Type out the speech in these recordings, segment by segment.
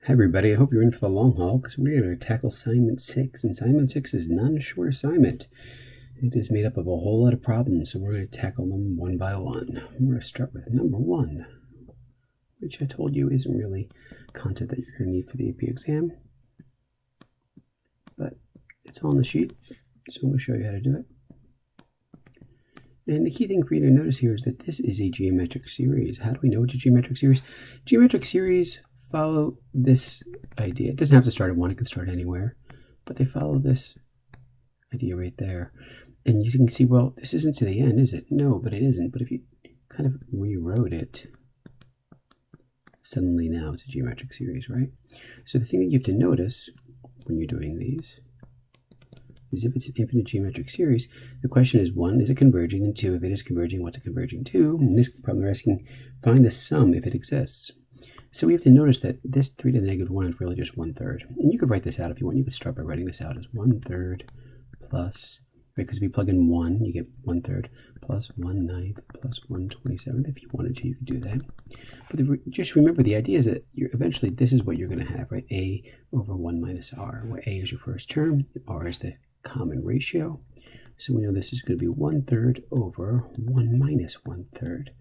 Hi everybody, I hope you're in for the long haul because we're going to tackle assignment 6, and assignment 6 is not a short assignment. It is made up of a whole lot of problems, so we're going to tackle them one by one. We're going to start with number 1, which I told you isn't really content that you're going to need for the AP exam, but it's on the sheet, so I'm going to show you how to do it. And the key thing for you to notice here is that this is a geometric series. How do we know it's a geometric series? Geometric series follow this idea. It doesn't have to start at 1, it can start anywhere, but they follow this idea right there. And you can see, well, this isn't to the end, is it? No, but it isn't. But if you kind of rewrote it, suddenly now it's a geometric series, right? So the thing that you have to notice when you're doing these is if it's an infinite geometric series, the question is, 1, is it converging? And 2, if it is converging, what's it converging to? In this problem, they're asking, find the sum if it exists. So we have to notice that this 3 to the negative 1 is really just 1/3. And you could write this out if you want. You could start by writing this out as 1/3 plus, right? Because if you plug in 1, you get 1/3 plus 1/9 plus 1/27. If you wanted to, you could do that. But just remember, the idea is that eventually this is what you're going to have, right? A over 1 minus r, where a is your first term, r is the common ratio. So we know this is going to be 1/3 over 1 minus 1/3,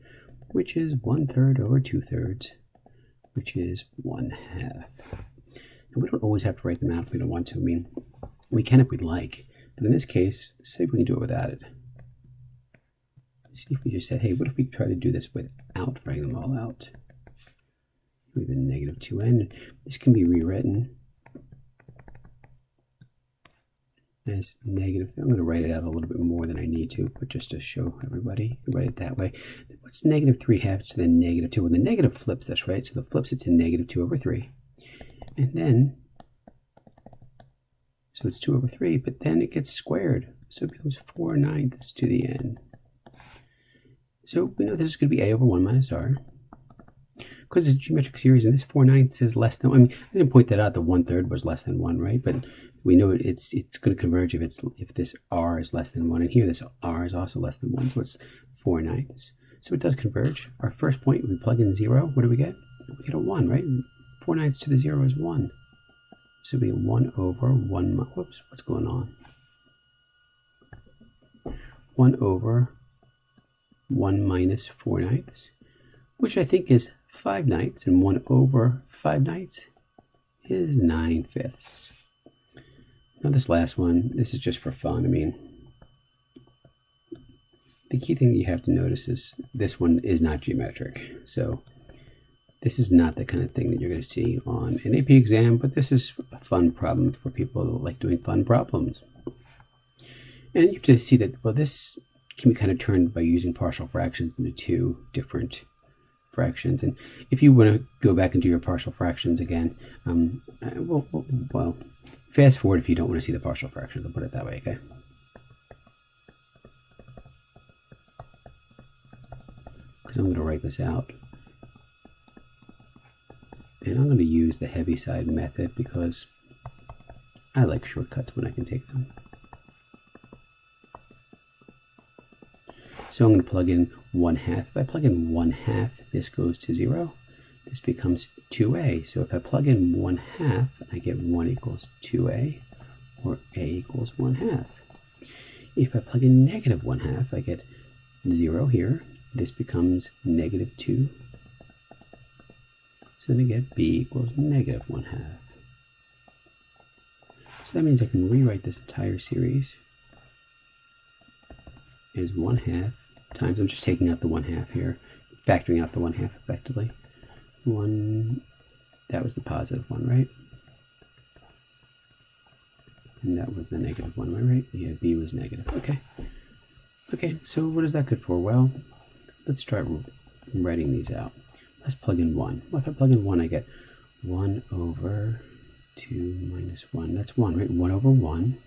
which is 1/3 over 2/3, which is 1/2. And we don't always have to write them out if we don't want to. I mean, we can if we'd like, but in this case, say we can do it without it. See if we just said, hey, what if we try to do this without writing them all out? We have a negative 2n. This can be rewritten as negative. I'm going to write it out a little bit more than I need to, but just to show everybody, write it that way. What's negative 3/2 to the negative 2? Well, the negative flips this, right? So the flips it to negative 2 over 3. And then, so it's 2 over 3, but then it gets squared. So it becomes 4/9 to the n. So we know this is going to be a over 1 minus r. Because it's a geometric series, and this 4/9 is less than, I mean, I didn't point that out, the 1/3 was less than 1, right? But we know it's going to converge if this r is less than 1, and here this r is also less than 1, so it's 4/9. So it does converge. Our first point, we plug in 0, what do we get? We get a 1, right? 4/9 to the 0 is 1. So we get 1 over 1, whoops, what's going on? 1 over 1 minus 4/9, which I think is 5/9, and 1 over 5/9 is 9/5. Now this last one, this is just for fun. I mean, the key thing that you have to notice is this one is not geometric. So this is not the kind of thing that you're going to see on an AP exam, but this is a fun problem for people that like doing fun problems. And you have to see that, well, this can be kind of turned by using partial fractions into 2 different fractions. And if you want to go back and do your partial fractions again, well, fast forward if you don't want to see the partial fractions. I'll put it that way, okay? Because I'm going to write this out. And I'm going to use the Heaviside method because I like shortcuts when I can take them. So I'm going to plug in 1/2. If I plug in 1/2, this goes to 0. This becomes 2a. So if I plug in 1/2, I get 1 equals 2a, or a equals 1/2. If I plug in negative 1/2, I get 0 here. This becomes negative 2. So then I get b equals negative 1/2. So that means I can rewrite this entire series as 1/2 times, I'm just taking out the 1/2 here, factoring out the 1/2 effectively. 1, that was the positive one, right? And that was the negative one, am I right? Yeah, b was negative. Okay. Okay, so what is that good for? Well, let's start writing these out. Let's plug in 1. Well, if I plug in 1, I get 1 over 2 minus 1. That's 1, right? 1 over 1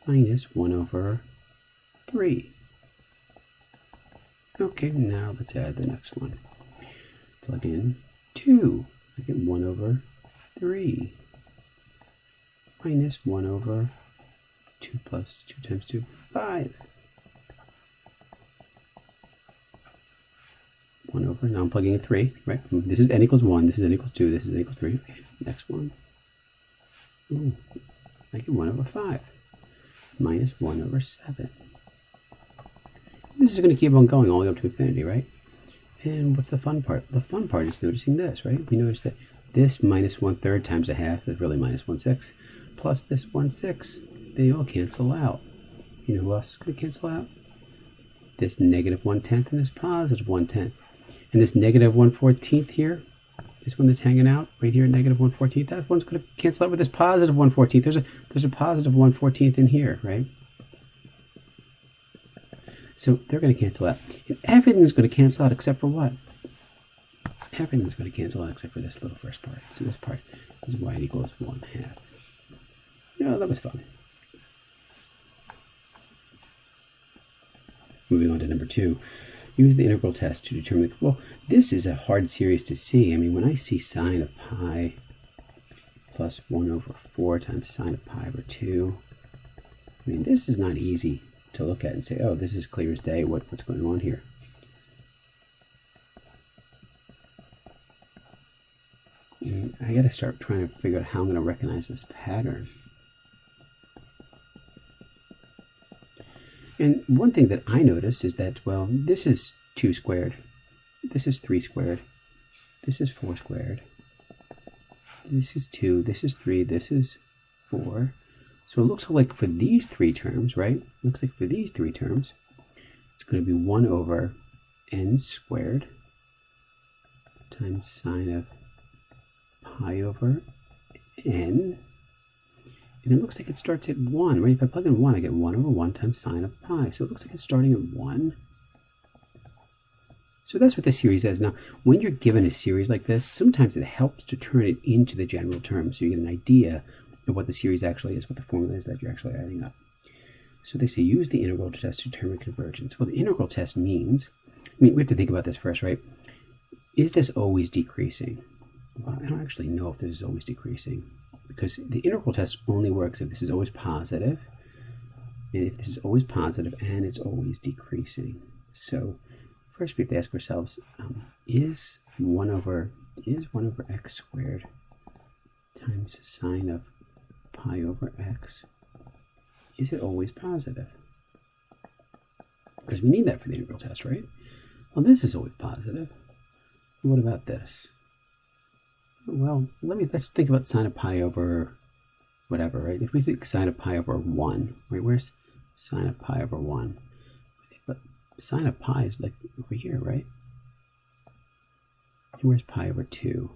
minus 1 over 3. Okay, now let's add the next one. Plug in 2. I get 1 over 3 minus 1 over 2 plus 2 times 2, 5. 1 over, now I'm plugging in 3, right? This is n equals 1, this is n equals 2, this is n equals 3. Okay, next one. Ooh, I get 1 over 5 minus 1 over 7. This is going to keep on going all the way up to infinity, right? And what's the fun part? The fun part is noticing this, right? We notice that this minus 1/3 times a half is really minus 1/6, plus this 1/6, they all cancel out. You know who else is going to cancel out? This negative 1/10 and this positive 1/10. And this negative 1/14 here, this one that's hanging out right here, negative 1/14, that one's going to cancel out with this positive 1/14. There's a positive 1/14 in here, right? So they're going to cancel out. And everything's going to cancel out except for what? Everything's going to cancel out except for this little first part. So this part is y equals 1/2. Yeah, that was fun. Moving on to number 2. Use the integral test to determine, well, this is a hard series to see. I mean, when I see sine of pi plus 1 over 4 times sine of pi over 2, I mean, this is not easy to look at and say, oh, this is clear as day, what's going on here. And I got to start trying to figure out how I'm going to recognize this pattern. And one thing that I notice is that, well, this is 2 squared, this is 3 squared, this is 4 squared, this is 2, this is 3, this is 4. So it looks like for these 3 terms, right? Looks like for these 3 terms, it's going to be 1 over n squared times sine of pi over n. And it looks like it starts at 1, right? If I plug in 1, I get 1 over 1 times sine of pi. So it looks like it's starting at 1. So that's what the series is. Now, when you're given a series like this, sometimes it helps to turn it into the general term so you get an idea of what the series actually is, what the formula is that you're actually adding up. So they say use the integral test to determine convergence. Well, the integral test means, I mean, we have to think about this first, right? Is this always decreasing? Well, I don't actually know if this is always decreasing, because the integral test only works if this is always positive, and if this is always positive and it's always decreasing. So first we have to ask ourselves, is 1 over x squared times sine of pi over x, is it always positive? Because we need that for the integral test, right? Well, this is always positive. What about this? Well, let's think about sine of pi over whatever, right? If we think sine of pi over 1, right? Where's sine of pi over 1? But sine of pi is like over here, right? And where's pi over 2?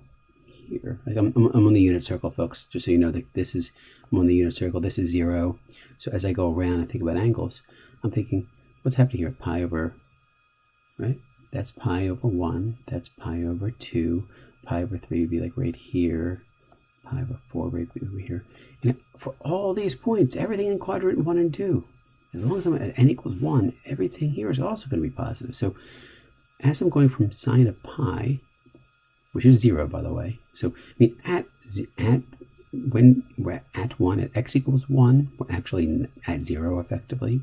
Here. Like I'm on the unit circle, folks, just so you know that I'm on the unit circle. This is 0. So as I go around and think about angles, I'm thinking, what's happening here? Pi over, right? That's pi over 1. That's pi over 2. Pi over 3 would be like right here. Pi over 4 right over here. And for all these points, everything in quadrant 1 and 2, as long as I'm at n equals 1, everything here is also going to be positive. So as I'm going from sine of pi, which is 0, by the way. So, I mean, when we're at 1, at x equals 1, we're actually at 0 effectively.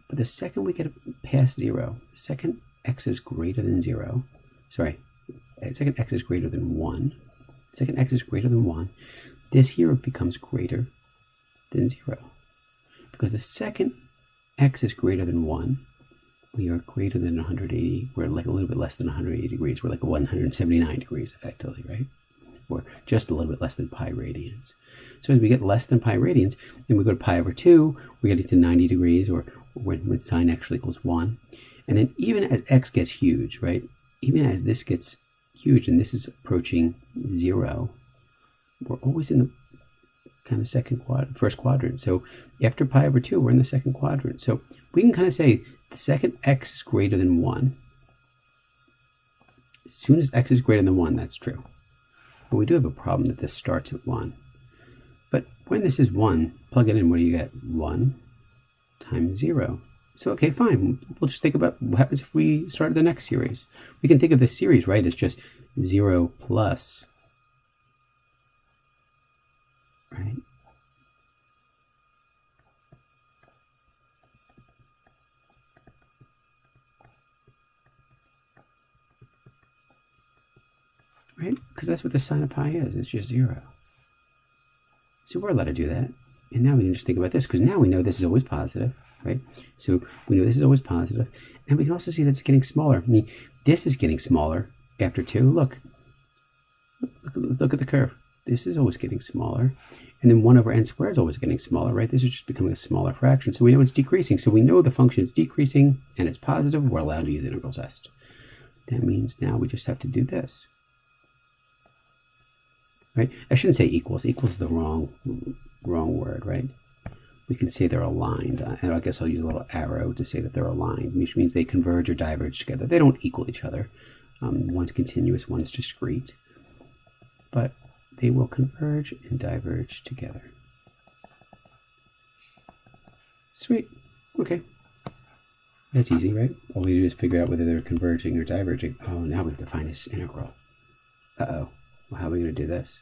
But the second we get past 0, the second x is greater than 0, sorry, the second x is greater than 1, second x is greater than 1, this here becomes greater than 0. Because the second x is greater than 1, we are greater than 180. We're like a little bit less than 180 degrees. We're like 179 degrees effectively, right? Or just a little bit less than pi radians. So as we get less than pi radians, then we go to pi over 2, we're getting to 90 degrees, or when sine actually equals 1. And then even as x gets huge, right? Even as this gets huge and this is approaching 0, we're always in the kind of first quadrant. So after pi over 2, we're in the second quadrant. So we can kind of say the second x is greater than 1. As soon as x is greater than 1, that's true. But we do have a problem that this starts at 1. But when this is 1, plug it in, what do you get? 1 times 0. So, okay, fine. We'll just think about what happens if we start the next series. We can think of this series, right, as just 0 plus, right? right? Because that's what the sine of pi is. It's just 0. So we're allowed to do that. And now we can just think about this, because now we know this is always positive, right? So we know this is always positive. And we can also see that it's getting smaller. I mean, this is getting smaller after 2. Look at the curve. This is always getting smaller. And then 1 over n squared is always getting smaller, right? This is just becoming a smaller fraction. So we know it's decreasing. So we know the function is decreasing and it's positive. We're allowed to use the integral test. That means now we just have to do this. Right? I shouldn't say equals. Equals is the wrong word, right? We can say they're aligned. And I guess I'll use a little arrow to say that they're aligned, which means they converge or diverge together. They don't equal each other. One's continuous, one's discrete. But they will converge and diverge together. Sweet. Okay. That's easy, right? All we do is figure out whether they're converging or diverging. Oh, now we have to find this integral. Uh-oh. Well, how are we going to do this?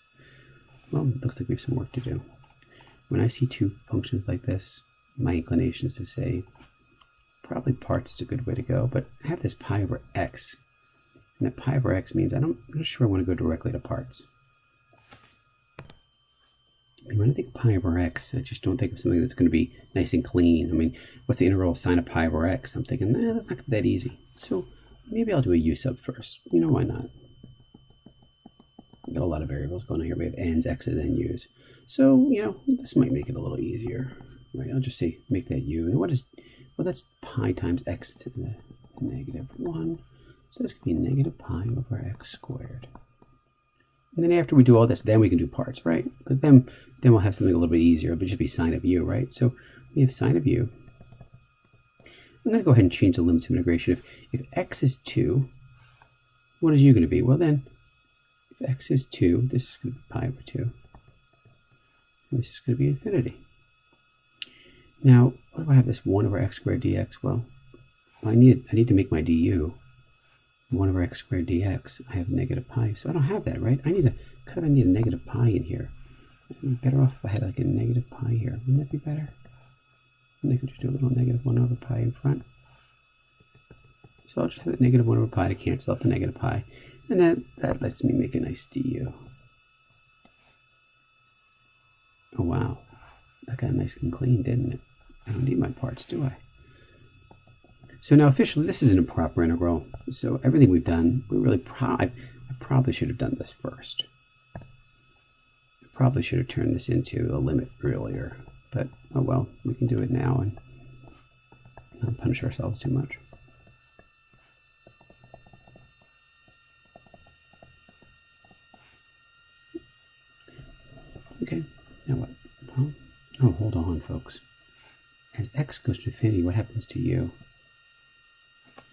Well, it looks like we have some work to do. When I see two functions like this, my inclination is to say probably parts is a good way to go, but I have this pi over x. And that pi over x means I'm not sure I want to go directly to parts. I mean, when I think of pi over x, I just don't think of something that's going to be nice and clean. I mean, what's the integral of sine of pi over x? I'm thinking, that's not that easy. So maybe I'll do a u sub first. You know, why not? We've got a lot of variables going on here. We have n's, x's, and u's. So, you know, this might make it a little easier. Right? I'll just say, make that u. And what is, well, that's pi times x to the negative 1. So this could be negative pi over x squared. And then after we do all this, then we can do parts, right? Because then we'll have something a little bit easier. It would just be sine of u, right? So we have sine of u. I'm going to go ahead and change the limits of integration. If x is 2, what is u going to be? Well then, if x is 2, this is going to be pi over 2. And this is going to be infinity. Now, what do I have this 1 over x squared dx? Well, I need to make my du 1 over x squared dx. I have negative pi, so I don't have that, right? I need a negative pi in here. I'd be better off if I had like a negative pi here. Wouldn't that be better? And I could just do a little negative 1 over pi in front. So I'll just have the negative 1 over pi to cancel out the negative pi. And that lets me make a nice du. Oh wow, that got nice and clean, didn't it? I don't need my parts, do I? So now officially, this is an improper integral. So everything we've done, I probably should have done this first. I probably should have turned this into a limit earlier. But oh well, we can do it now and not punish ourselves too much. Okay, now what? Well, oh, hold on, folks. As x goes to infinity, what happens to u?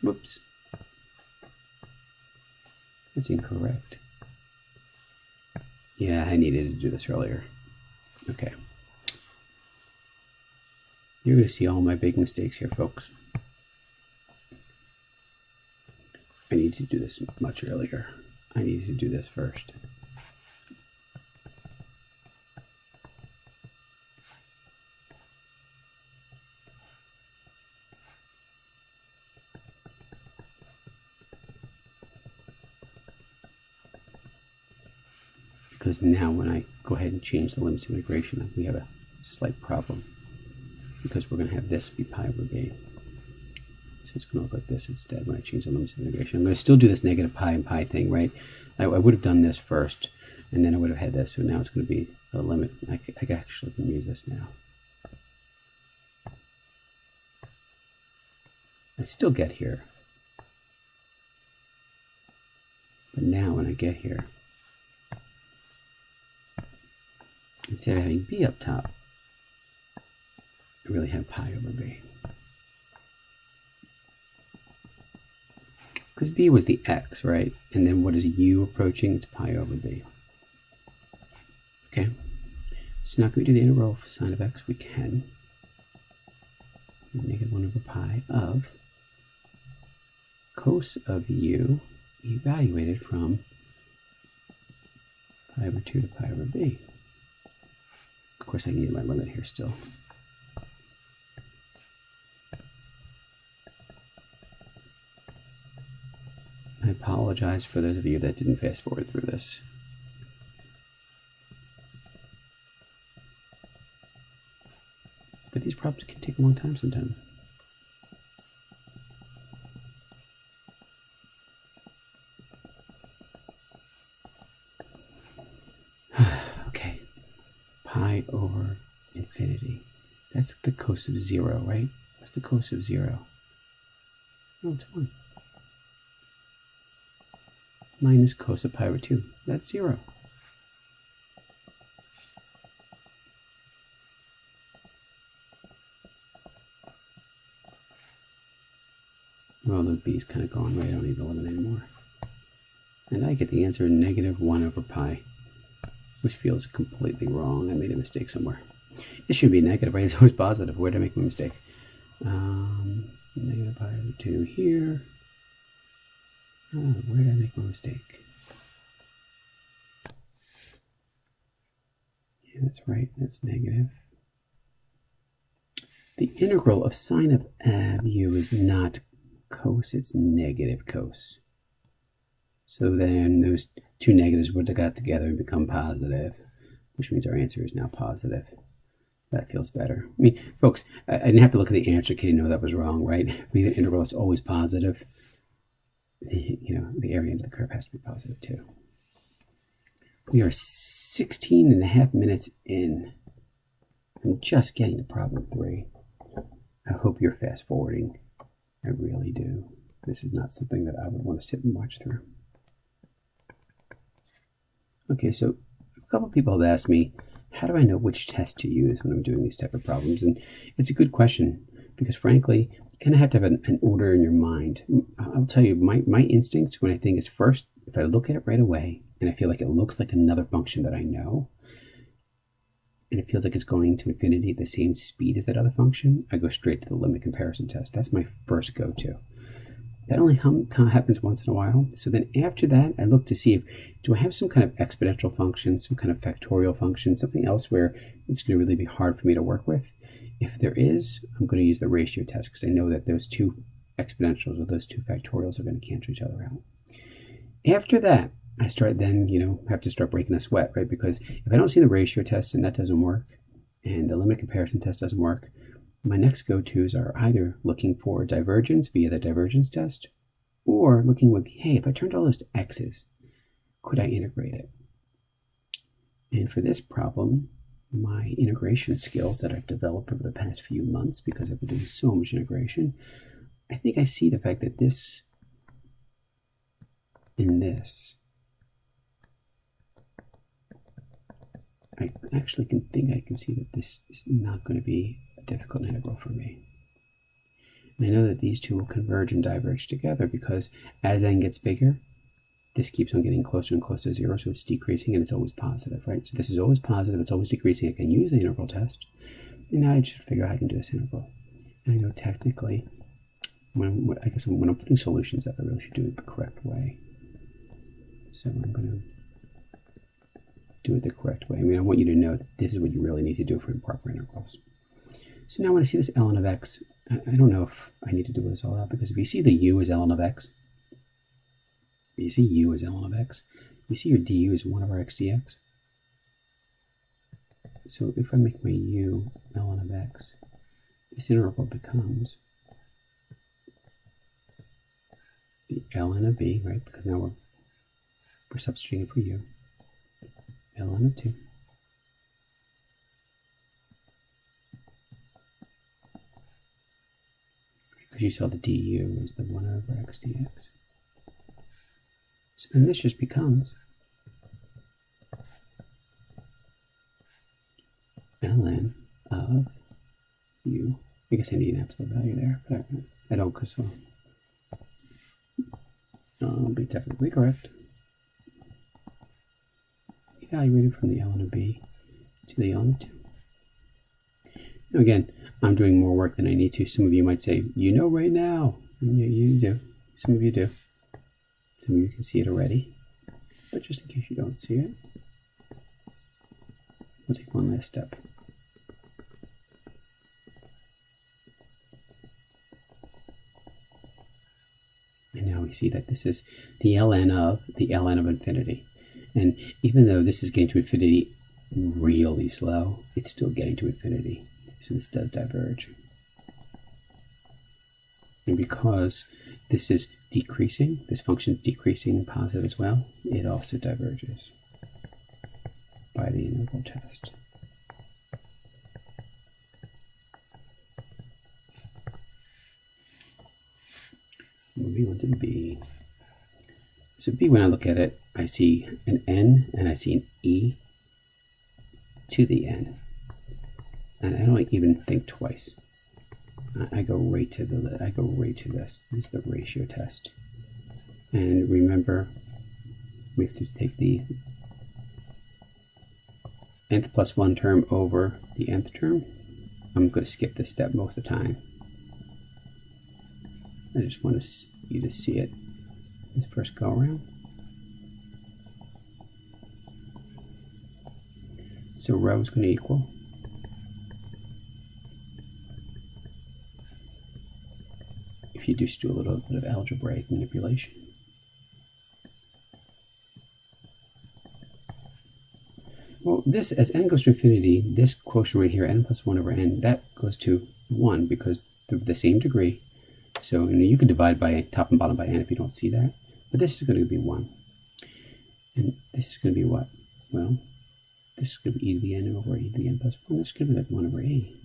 Whoops. That's incorrect. Yeah, I needed to do this earlier. Okay. You're going to see all my big mistakes here, folks. I need to do this much earlier. I need to do this first. Because now when I go ahead and change the limits of integration, we have a slight problem. Because we're going to have this be pi over b. So it's going to look like this instead when I change the limits of integration. I'm going to still do this negative pi and pi thing, right? I would have done this first, and then I would have had this. So now it's going to be the limit. I actually can use this now. I still get here. But now when I get here, instead of having b up top, I really have pi over b. Because b was the x, right? And then what is u approaching? It's pi over b. Okay. So now can we do the integral for sine of x? We can. Negative 1 over pi of cos of u evaluated from pi over 2 to pi over b. Of course, I need my limit here still. I apologize. apologize for those of you that didn't fast forward through this. But these problems can take a long time sometimes. Okay, pi over infinity. That's the cos of 0, right? What's the cos of 0? Oh, it's 1. Minus cos of pi over 2. That's 0. Well, the b's kind of gone, right? I don't need the limit anymore. And I get the answer negative 1 over pi, which feels completely wrong. I made a mistake somewhere. It should be negative, right? It's always positive. Where did I make my mistake? Negative pi over 2 here. Oh, where did I make my mistake? Yeah, that's right. That's negative. The integral of sine of u is not cos, it's negative cos. So then those two negatives would have got together and become positive, which means our answer is now positive. That feels better. I mean, folks, I didn't have to look at the answer key to know that was wrong, right? I mean, the integral is always positive. The area under the curve has to be positive too. We are 16 and a half minutes in. I'm just getting to problem 3. I hope you're fast forwarding. I really do. This is not something that I would want to sit and watch through. Okay, so a couple of people have asked me, how do I know which test to use when I'm doing these type of problems? And it's a good question because, frankly, you kind of have to have an order in your mind. I'll tell you, my instinct when I think is first, if I look at it right away and I feel like it looks like another function that I know, and it feels like it's going to infinity at the same speed as that other function, I go straight to the limit comparison test. That's my first go-to. That only kind of happens once in a while. So then after that, I look to see do I have some kind of exponential function, some kind of factorial function, something else where it's going to really be hard for me to work with. If there is, I'm going to use the ratio test because I know that those two exponentials or those two factorials are going to cancel each other out. After that, I start then, have to start breaking a sweat, right? Because if I don't see the ratio test and that doesn't work, and the limit comparison test doesn't work, my next go-tos are either looking for divergence via the divergence test, or looking with, hey, if I turned all those to x's, could I integrate it? And for this problem, my integration skills that I've developed over the past few months, because I've been doing so much integration, I think I see the fact that this and this, I actually I can see that this is not going to be a difficult integral for me. And I know that these two will converge and diverge together because as n gets bigger, this keeps on getting closer and closer to 0, so it's decreasing and it's always positive, right? So this is always positive, it's always decreasing. I can use the integral test. And now I just figure out how I can do this integral. And I know technically, when I'm putting solutions up, I really should do it the correct way. So I'm going to do it the correct way. I mean, I want you to know that this is what you really need to do for improper integrals. So now when I see this ln of x, I don't know if I need to do this all out, because if you see the u as ln of x, you see u as ln of x, you see your du is 1 over x dx. So if I make my u ln of x, this integral becomes the ln of b, right? Because now we're substituting for u. ln of 2 because you saw the du is the 1 over x dx. So then this just becomes ln of u. I guess I need an absolute value there, but I don't, because I'll be technically correct. Evaluated from the ln of b to the ln of 2. Now again, I'm doing more work than I need to. Some of you might say, right now. And you do. Some of you do. Some of you can see it already. But just in case you don't see it, we'll take one last step. And now we see that this is the ln of infinity. And even though this is getting to infinity really slow, it's still getting to infinity. So this does diverge. And because this is decreasing, this function is decreasing positive as well, it also diverges by the integral test. Moving on to B. So B, when I look at it, I see an n and I see an e to the n. And I don't even think twice. I go right to this. This is the ratio test. And remember, we have to take the nth plus 1 term over the nth term. I'm going to skip this step most of the time. I just want you to see it this first go around. So rho is going to equal if you just do a little bit of algebraic manipulation. Well, this, as n goes to infinity, this quotient right here, n plus 1 over n, that goes to 1 because they're the same degree. So you could divide by top and bottom by n if you don't see that. But this is going to be 1. And this is going to be what? Well, this is going to be e to the n over e to the n plus 1. This is going to be like 1 over e.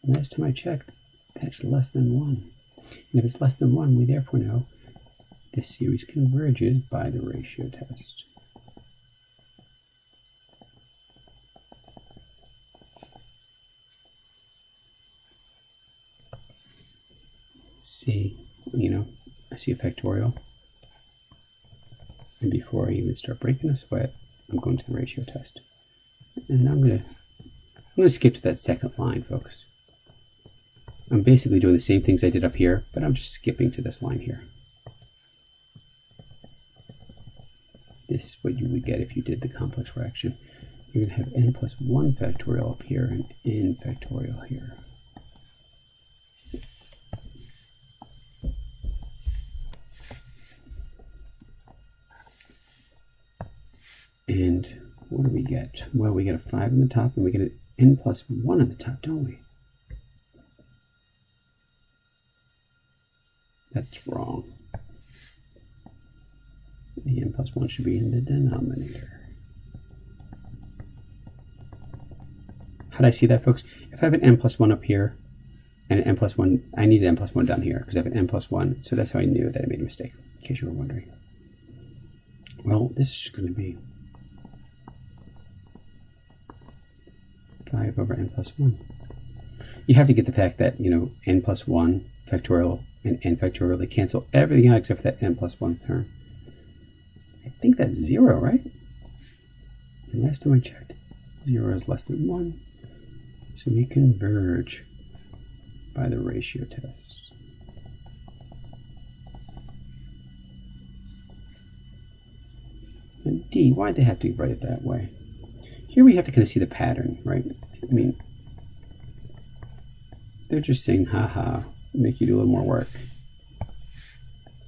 And last time I checked, that's less than 1. And if it's less than 1, we therefore know this series converges by the ratio test. See, I see a factorial. And before I even start breaking a sweat, I'm going to the ratio test. And I'm going to skip to that second line, folks. I'm basically doing the same things I did up here, but I'm just skipping to this line here. This is what you would get if you did the complex fraction. You're going to have n plus 1 factorial up here and n factorial here. And what do we get? Well, we get a 5 on the top, and we get an n plus 1 on the top, don't we? That's wrong. The n plus 1 should be in the denominator. How did I see that, folks? If I have an n plus 1 up here, and an n plus 1, I need an n plus 1 down here, because I have an n plus 1, so that's how I knew that I made a mistake, in case you were wondering. Well, this is going to be 5 over n plus 1. You have to get the fact that, n plus 1 factorial and n factorial, they cancel everything out except for that n plus 1 term. I think that's 0, right? And last time I checked, 0 is less than 1. So we converge by the ratio test. And D, why'd they have to write it that way? Here we have to kind of see the pattern, right? I mean, they're just saying, haha, make you do a little more work.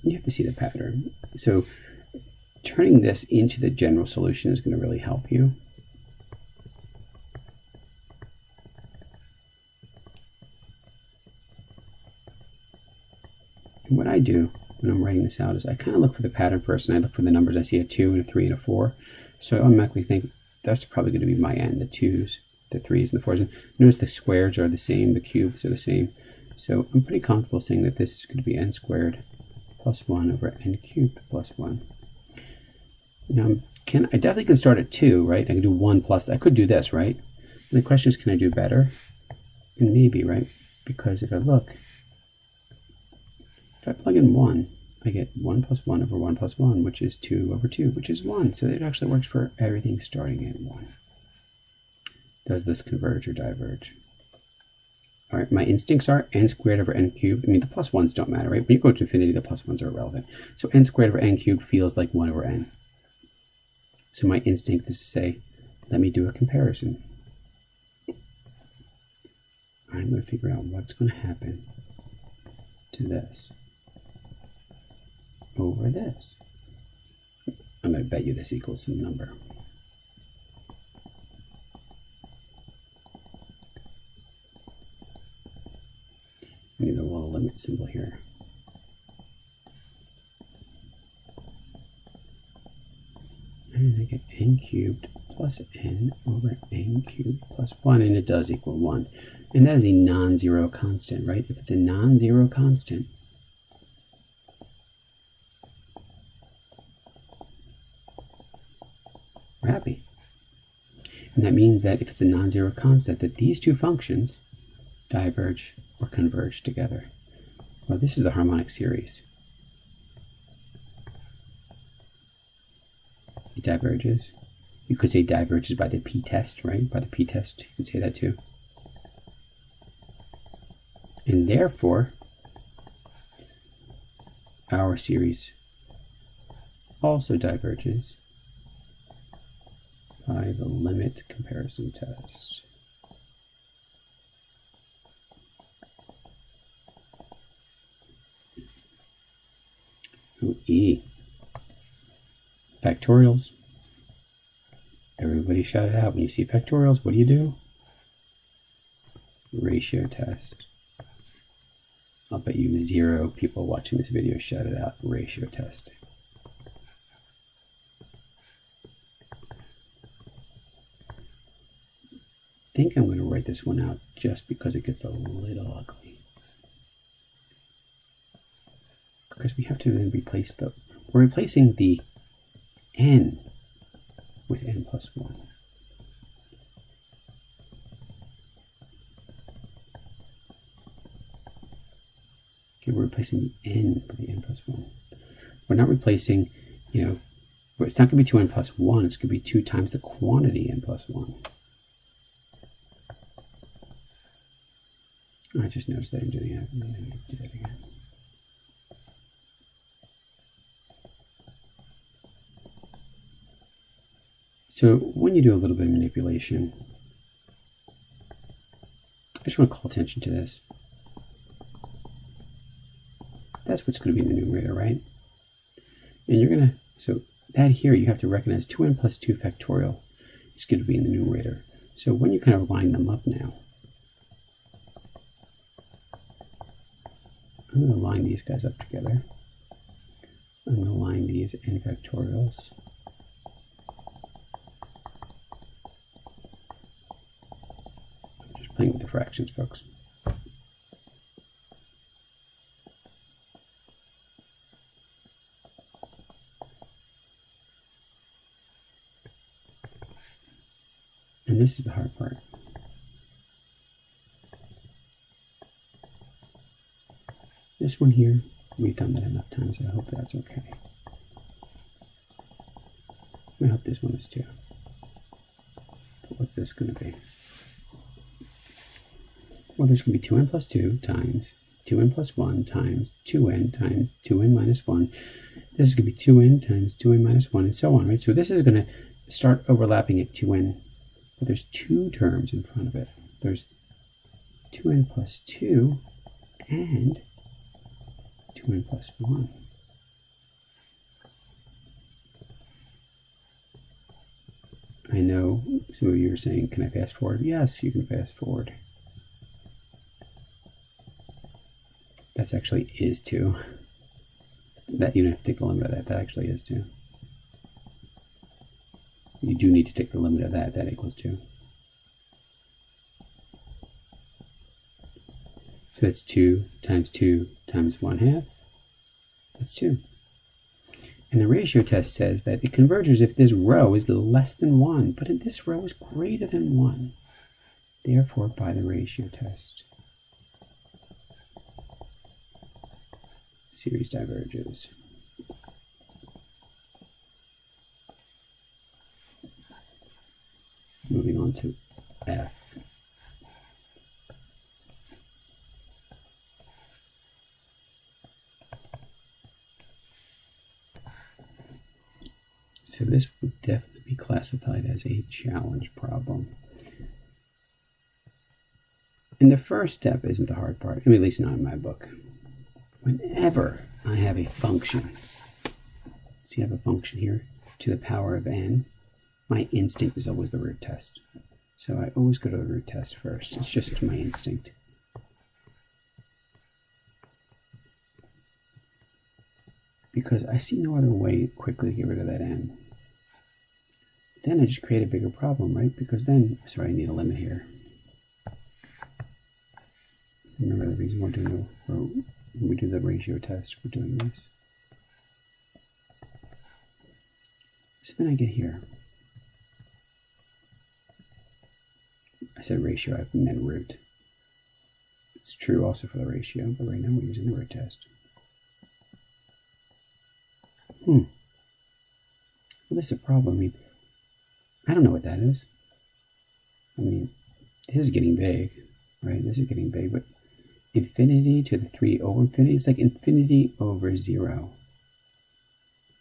You have to see the pattern. So turning this into the general solution is going to really help you. And what I do when I'm writing this out is I kind of look for the pattern first, and I look for the numbers. I see a 2 and a 3 and a 4. So I automatically think that's probably going to be my n, the 2s, the 3s, and the 4s. And notice the squares are the same, the cubes are the same. So I'm pretty comfortable saying that this is going to be n squared plus 1 over n cubed plus 1. Now, I definitely can start at 2, right? I can do 1 plus, I could do this, right? And the question is, can I do better? And maybe, right? Because if I look, if I plug in 1, I get 1 plus 1 over 1 plus 1, which is 2 over 2, which is 1. So it actually works for everything starting at 1. Does this converge or diverge? All right, my instincts are n squared over n cubed. I mean, the plus 1s don't matter, right? When you go to infinity, the plus 1s are irrelevant. So n squared over n cubed feels like 1 over n. So my instinct is to say, let me do a comparison. I'm going to figure out what's going to happen to this. over this. I'm going to bet you this equals some number. We need a little limit symbol here. And I get n cubed plus n over n cubed plus 1, and it does equal 1. And that is a non-zero constant, right? If it's a non-zero constant, we're happy. And that means that if it's a non-zero constant, that these two functions diverge or converge together. Well, this is the harmonic series. It diverges. You could say diverges by the p-test, right? By the p-test, you could say that too. And therefore, our series also diverges by the limit comparison test. E. Factorials. Everybody shout it out. When you see factorials, what do? Ratio test. I'll bet you 0 people watching this video shout it out. Ratio test. I think I'm going to write this one out just because it gets a little ugly. Because we have to then replace we're replacing the n with n plus 1. Okay, we're replacing the n with the n plus 1. We're not replacing, it's not going to be 2n plus 1, it's going to be 2 times the quantity n plus 1. I just noticed that I didn't do that. I'm going to do that again. So when you do a little bit of manipulation, I just want to call attention to this. That's what's going to be in the numerator, right? And you're going to, so that here you have to recognize 2n plus 2 factorial is going to be in the numerator. So when you kind of line them up now, I'm going to line these guys up together. I'm going to line these n factorials. I'm just playing with the fractions, folks. And this is the hard part. This one here, we've done that enough times. I hope that's okay. I hope this one is too. But what's this going to be? Well, there's going to be 2n plus 2 times 2n plus 1 times 2n times 2n minus 1. This is going to be 2n times 2n minus 1 and so on, right? So this is going to start overlapping at 2n, but there's 2 terms in front of it. There's 2n plus 2 and 2n plus 1. I know some of you are saying, can I fast forward? Yes, you can fast forward. That's actually is 2. That you don't have to take the limit of that. That actually is 2. You do need to take the limit of that. That equals 2. So that's 2 times 1/2. That's 2. And the ratio test says that it converges if this row is less than 1, but if this row is greater than 1. Therefore, by the ratio test, series diverges. Moving on to F. So this would definitely be classified as a challenge problem. And the first step isn't the hard part, I mean, at least not in my book. Whenever I have a function So you have a function here to the power of n. My instinct is always the root test. So I always go to the root test first. It's just my instinct. Because I see no other way quickly to get rid of that n. Then I just create a bigger problem, right? Because then, sorry, I need a limit here. Remember the reason we're doing when we do the ratio test, we're doing this. So then I get here. I said ratio, I meant root. It's true also for the ratio, but right now we're using the root test. Well, this is a problem. I mean, I don't know what that is. I mean, this is getting big, right? This is getting big, but infinity to the 3 over infinity, it's like infinity over 0.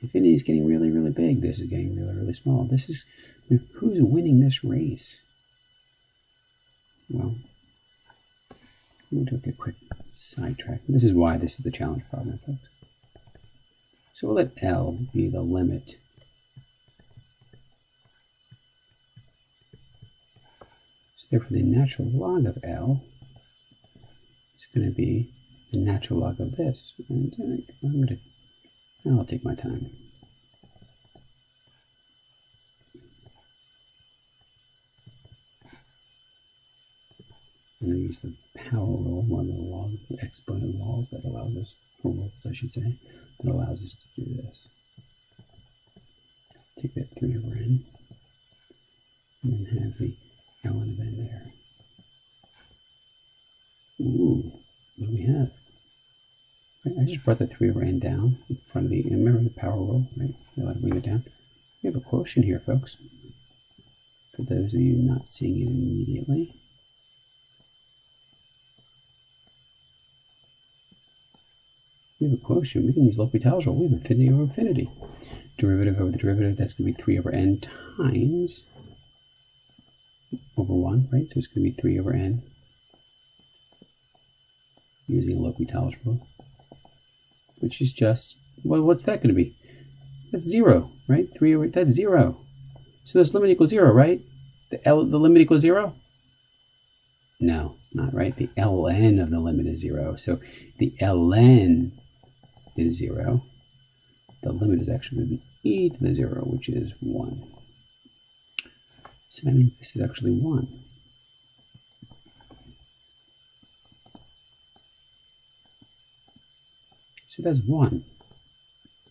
Infinity is getting really, really big. This is getting really, really small. This is, I mean, who's winning this race? Well, we'll do a quick sidetrack. This is why this is the challenge problem, folks. So we'll let L be the limit. So therefore the natural log of L is going to be the natural log of this. And I'll take my time. I'm going to use the power rule, one of the laws, the exponent laws that allows us, or rules I should say, that allows us to do this. Take that 3 over n, and then have the ln of n there. Ooh, what do we have? Right, I just brought the 3 over n down in front of the, remember the power rule, right? I let it bring it down. We have a quotient here, folks. For those of you not seeing it immediately. We have a quotient. We can use L'Hopital's rule. We have infinity over infinity. Derivative over the derivative, that's going to be 3 over n times over 1, right? So it's going to be 3 over n using L'Hopital's rule, which is just, well, what's that going to be? That's 0, right? 3 over, that's 0. So this limit equals 0, right? The limit equals 0? No, it's not, right? The ln of the limit is 0. So the ln is 0. The limit is actually going to be e to the 0, which is 1. So that means this is actually 1. So that's 1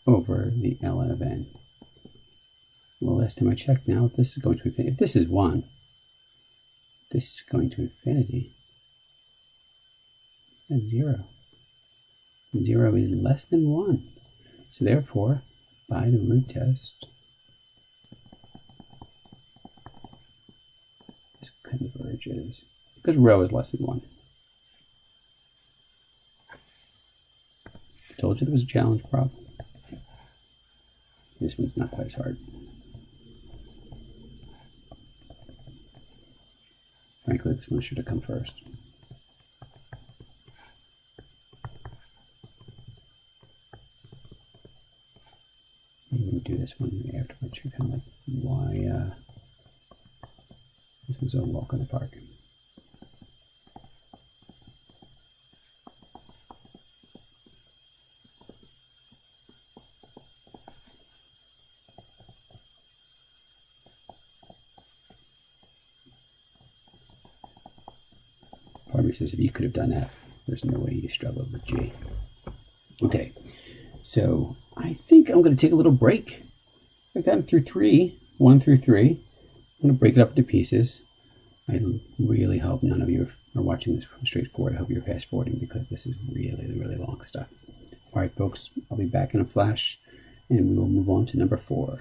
over the ln of n. Well, last time I checked now, this is going to infinity. If this is 1, this is going to infinity. That's 0. 0 is less than 1. So therefore, by the root test, this converges because rho is less than 1. I told you there was a challenge problem. This one's not quite as hard. Frankly, this one should have come first. Maybe do this one afterwards. You're kind of like, why? This one's a walk in the park. Part of me says if you could have done F, there's no way you struggled with G. Okay, so I think I'm going to take a little break. I've gotten through 1 through 3. I'm going to break it up into pieces. I really hope none of you are watching this from straightforward. I hope you're fast forwarding because this is really, really long stuff. All right, folks, I'll be back in a flash and we will move on to number 4.